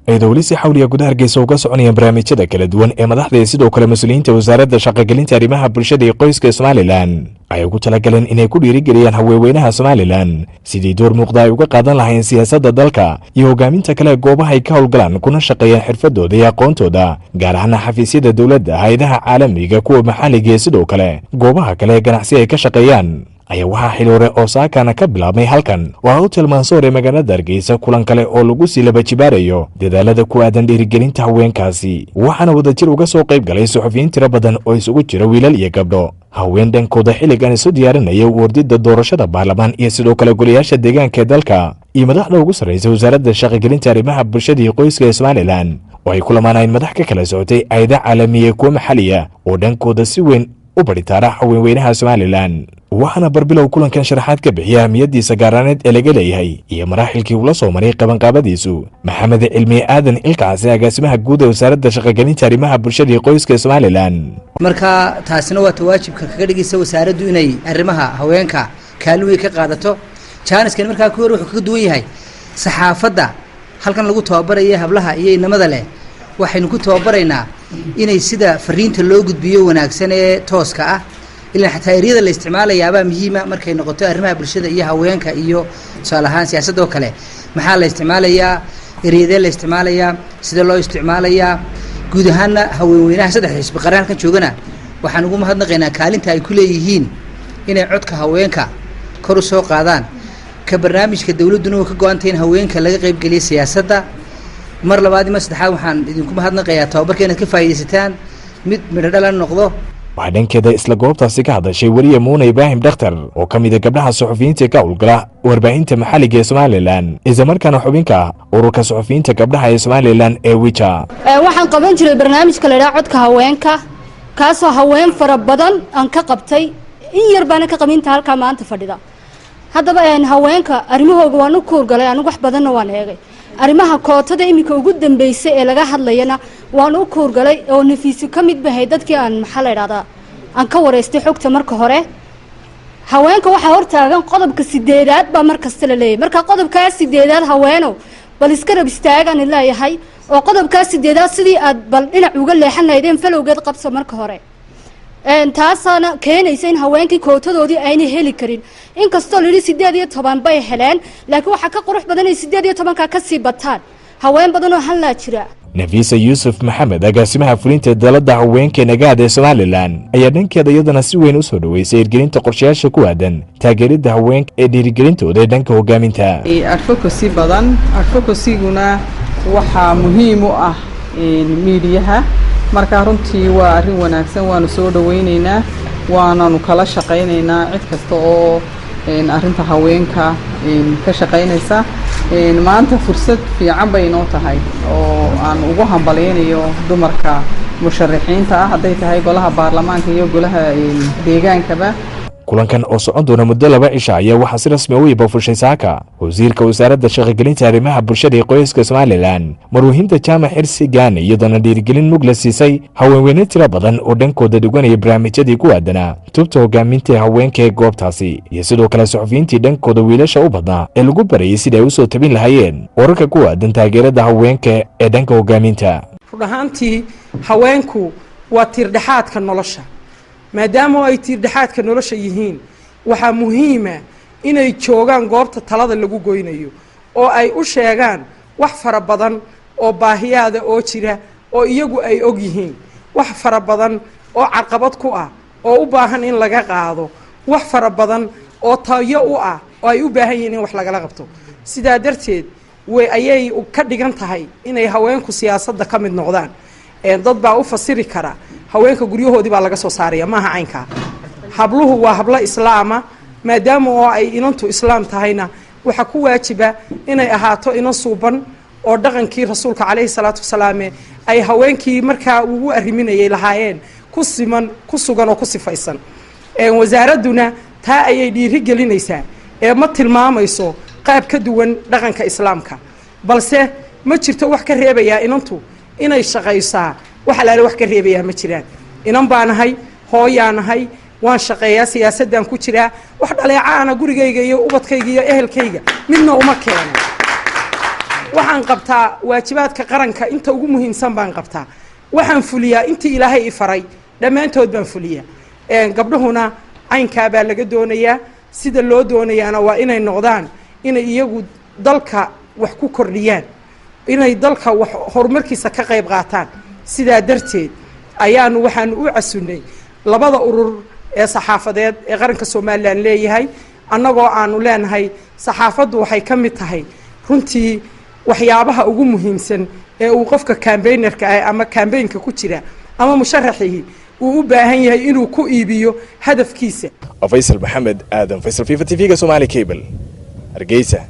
dowladda xawliga gudaha Hargeysa uga soconaya barnaamijyada kala duwan ee madaxda sidoo kale mas'uuliyiinta wasaaradda shaqo-gelinta arrimaha bulshada iyo qoyska Soomaaliland ay ugu talagaleen inay ku dhiirigeliyaan haweenweynaha Soomaaliland sidii door muuqda ay uga qaadan lahayn siyaasadda dalka iyo hogaaminta kale goobaha ay ka howlgalaan kuna shaqeeyaan xirfadooda iyo aqoontooda gaar ahaan xafiisyada dawladda hay'adaha caalamiga kuwa maxalliga sidoo kale goobaha kale ganacsi ay ka shaqeeyaan ayaa waxa xil hore oo saakana ka bilaabmay halkan waa hotel Mansour ee magaalada Hargeysa kulan kale oo lagu sii laba jibaarayo dadaalada ku aadan dhiirigelinta haweenkaasi waxaana wadajir uga soo qayb galay suxufiyiin tiro badan oo isugu jira wiilal iyo gabdho haween dhankooda xilligan isu diyaarinaya wardida doorashada baarlamaan iyo sidoo kale golayaasha deegaanka ee dalka iyo madaxda ugu sarreeyay wasaaradda shaqo-gelinta arrimaha bulshada iyo qoyska ee Soomaaliland oo ay ku lamaanayeen madax ka kala socotay hay'adaha caalamiga kuwa maxalliga oo dhankooda si weyn u baritaara haweenweynaha Soomaaliland waxaana barbilow kulankan sharaxaad ka bixiya ahmiyadiisa gaaraaneed ee laga leeyahay iyo maraaxilkii uu la soo maray qabanqaabadiisu maxamed cilmi aadan ilkaasi agaasimaha guud ee wasaaradda shaqo-gelinta arrimaha bulshada iyo qoyska Soomaaliland marka taasina waa waajibka kaga dhigaysa wasaaraddu inay arrimaha haweenka kaalin weyn ka qaadato jaaniskan markaa ku hor wuxuu kaga duwan yahay saxaafadda halkan lagu tababaraya hablaha iyo inamada leh waxaynu ku tababaraynaa inay sida fariinta loo gudbiyo wanaagsan ee tooska ah ilaa xataa eriyada la isticmaalayaaba muhiima markay noqoto arrimaha bulshada iyo haweenka iyo tusaale ahaan siyaasadda oo kale maxaa la isticmaalayaa eriyada la isticmaalayaa sida loo isticmaalayaa guud ahaanna haweenweynaha saddex xisbi qaran halkan joogana waxaan ugu mahadnaqaynaa kaalinta ay ku leeyihiin inay codka haweenka kor u soo qaadaan ka barnaamijka dawladduna oo ka go'antay in haweenka laga qayb geliyo siyaasadda mar labaad iyo saddexaad waxaan idinku mahadnaqayaa tababarka inaad ka faa'iidaysataan mid midho dhalan noqdo waxaa dhankeeda isla goobtaasi ka hadashay wariye Muuna Ibrahim Dhakhtar oo ka mid ah gabdhaha suxufiyiinta ka howlgala warbaahinta maxalliga ee Soomaaliland isla markaana xubinka ururka suxufiyiinta gabdhaha ee Soomaaliland ee Wicha waxaan qaban jiray barnaamijka la yiraahdo codka haweenka kaasoo haween fara badan aan ka qabtay in yar baan ka qabinta halka maanta fadhida haddaba haweenka arrimahooda waan u koorgalay anigu wax badan waan eegay arrimaha kootada imika ugu dambeysay ee laga hadlayana waan u koorgalay oo nafiisi ka mid bahay dadkii aan maxaa la yiraahdaa aan ka wareystay xogta marka hore haweenka waxa hortaagan qodobka 8aad baa markasta la leeyahay marka qodobka 8aad haweeno bal iska rab istaagan ilaahay oo qodobka 8aad sidii aad bal dhinac uga leexanaydeen falowgeed qabso marka hore taasana keenaysa in haweenkii kootadoodii ayna heli karin inkastoo la yiri 18 bay heleen laakiin waxa ka qurux badan in 18 ka sii bataan haween badan oo halaa jira Nafisa Yusuf Maxamed agaasimaha fulinta dalada haweenka nagaada Soomaaliland ayaa dhankeeda iyadana si weyn u soo dhaweysay hirgelinta qorshayaasha ku aadan taageerida haweenka ee dhiirigelintooda dhanka hogaaminta advocacy badan advocacy-guna waxa muhiim u ah miidiyaha marka runtii waa arrin wanaagsan waanu soo dhaweynaynaa waanaanu kala shaqaynaynaa cid kasta oo arrinta haweenka ka shaqaynaysa maanta fursad fiican bay inoo tahay oo aan ugu hambaleynayo dumarka musharaxiinta ah hadday tahay golaha baarlamaanka iyo golaha deegaankaba kulankan oo socon doona muddo 2 cisho ayaa waxa si rasmi ah u yabafushay saaka wasiirka wasaaradda shaqo-gelinta arrimaha bulshada iyo qoyska Soomaaliland marwuhinta jaamac xirsi gaan iyadana dhiirigelin mug la siisay haweenweyne tiro badan oo dhankooda dhuganaya barnaamijyadii ku aadanaa tubta hogaaminta haweenka ee goobtaasi iyo sidoo kale suxufiyiintii dhankooda wiilasha u badnaa ee lagu barayay sida ay u soo tabin lahaayeen wararka ku aadan taageerada haweenka ee dhanka hogaaminta ruuxaantii haweenku waa tiirdhaxaadka nolosha maadaama ay tiirdhaxaadka nolosha yihiin waxaa muhiim ah inay joogaan goobta talada lagu goynayo oo ay u sheegaan wax fara badan oo baahiyaada oo jira oo iyagu ay og yihiin wax fara badan oo caqabad ku ah oo u baahan in laga qaado wax fara badan oo tayo u ah oo ay u baahan yihiin in wax lagala qabto sidaa darteed ayay ka dhigan tahay inay haweenku siyaasadda ka mid noqdaan dad baa u fasiri kara haweenka guryahoodii baa laga soo saaraya maaha caynka habluhu waa hablo islaama maadaama oo ay inantu islaam tahayna waxa ku waajiba inay ahaato inan suuban oo dhaqankii rasuulka calayhi salaatu wasalaam ay haweenkii markaa ugu arriminayay lahaayeen ku siman ku sugan oo ku sifaysan wasaaradduna taa ayay dhiiri gelinaysaa ma tilmaamayso qaab ka duwan dhaqanka islaamka balse ma jirto wax ka reebayaa inantu inay shaqaysaa waxa la wax ka reebayaa ma jiraan inan baanahay hooyaanahay waan shaqeeyaa siyaasaddan ku jiraa wax dhaleecaana gurigayga iyo ubadkayga iyo ehelkayga midna uma keeno waxaan qabtaa waajibaadka qaranka inta ugu muhiimsan baan qabtaa waxaan fuliyaa intii ilaahay i faray dhammaantood baan fuliyaa gabdhuhuna caynkaa baa laga doonayaa sida loo doonayaana waa inay noqdaan inay iyagu dalka wax ku kordhiyaan inay dalka wax horumarkiisa ka qayb qaataan sidaa darteed ayaanu waxaanu u casunnay labada urur ee saxaafadeed ee qaranka Soomaaliland leeyahay annagoo aanu leenahay saxaafaddu waxay ka mid tahay runtii waxyaabaha ugu muhiimsan ee uu qofka campaignerka ah ama campaignka ku jira ama musharaxii uu u baahan yahay inuu ku iibiyo hadafkiisa. Faisal Maxamed Aadan, Faisal FIFA TV-ga Somali Cable, Hargeysa.